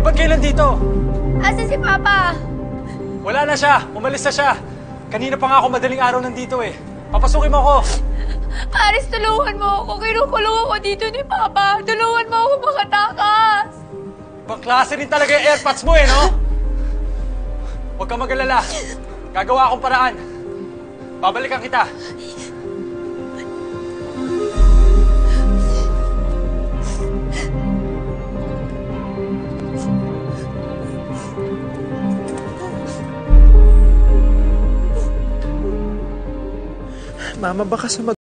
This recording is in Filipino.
ba't kayo nandito? Asan si Papa? Wala na siya. Umalis na siya. Kanina pa nga ako madaling araw nandito eh. Papasukin mo ako. Aris, tulungan mo ako. Kinukulong ako dito ni Papa. Tulungan mo ako makatakas. Ibang klase rin talaga yung airpods mo eh, no? Huwag kang mag-alala. Gagawa akong paraan. Babalikan kita. Mama, baka sa